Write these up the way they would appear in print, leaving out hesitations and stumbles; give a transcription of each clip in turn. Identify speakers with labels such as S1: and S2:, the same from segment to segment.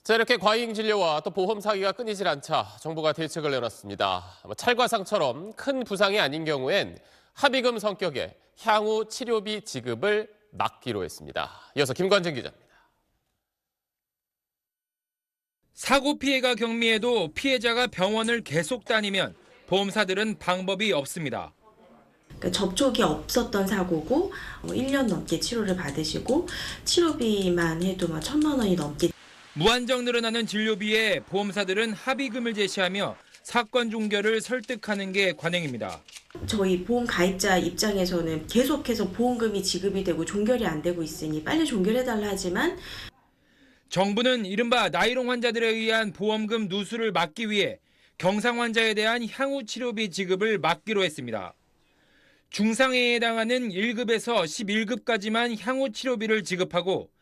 S1: 자, 이렇게 과잉 진료와 또 보험 사기가 끊이질 않자 정부가 대책을 내놨습니다. 찰과상처럼 큰 부상이 아닌 경우엔 합의금 성격의 향후 치료비 지급을 막기로 했습니다. 이어서 김관진 기자입니다.
S2: 사고 피해가 경미해도 피해자가 병원을 계속 다니면 보험사들은 방법이 없습니다.
S3: 접촉이 없었던 사고고 1년 넘게 치료를 받으시고 치료비만 해도 1,000만 원이 넘게.
S2: 무한정 늘어나는 진료비에 보험사들은 합의금을 제시하며 사건 종결을 설득하는 게 관행입니다.
S3: 저희 보험 가입자 입장에서는 계속해서 보험금이 지급이 되고 종결이 안 되고 있으니 빨리 종결해달라 하지만
S2: 정부는 이른바 나이롱 환자들에 의한 보험금 누수를 막기 위해 경상 환자에 대한 향후 치료비 지급을 막기로 했습니다. 중상해에 해당하는 1급에서 11급까지만 향후 치료비를 지급하고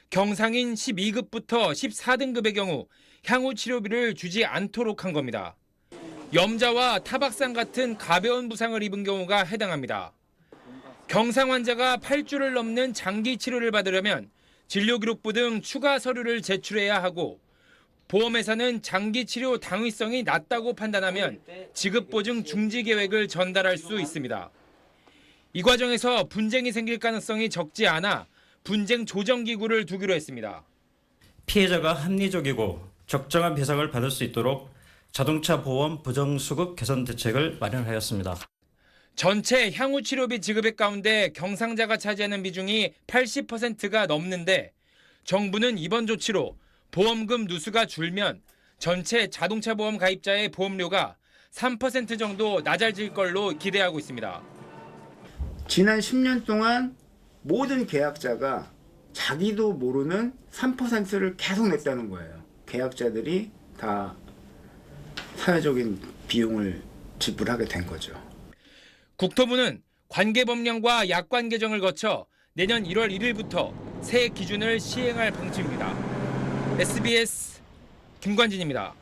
S2: 경상인 12급부터 14등급의 경우 향후 치료비를 주지 않도록 한 겁니다. 염자와 타박상 같은 가벼운 부상을 입은 경우가 해당합니다. 경상 환자가 8주를 넘는 장기 치료를 받으려면 진료기록부 등 추가 서류를 제출해야 하고 보험회사는 장기 치료 당위성이 낮다고 판단하면 지급보증 중지 계획을 전달할 수 있습니다. 이 과정에서 분쟁이 생길 가능성이 적지 않아 분쟁 조정기구를 두기로 했습니다.
S4: 피해자가 합리적이고 적정한 배상을 받을 수 있도록 자동차 보험 부정수급 개선 대책을 마련하였습니다.
S2: 전체 향후 치료비 지급액 가운데 경상자가 차지하는 비중이 80%가 넘는데 정부는 이번 조치로 보험금 누수가 줄면 전체 자동차 보험 가입자의 보험료가 3% 정도 낮아질 걸로 기대하고 있습니다.
S5: 지난 10년 동안 모든 계약자가 자기도 모르는 3%를 계속 냈다는 거예요. 계약자들이 다 사회적인 비용을 지불하게 된 거죠.
S2: 국토부는 관계법령과 약관 개정을 거쳐 내년 1월 1일부터 새 기준을 시행할 방침입니다. SBS 김관진입니다.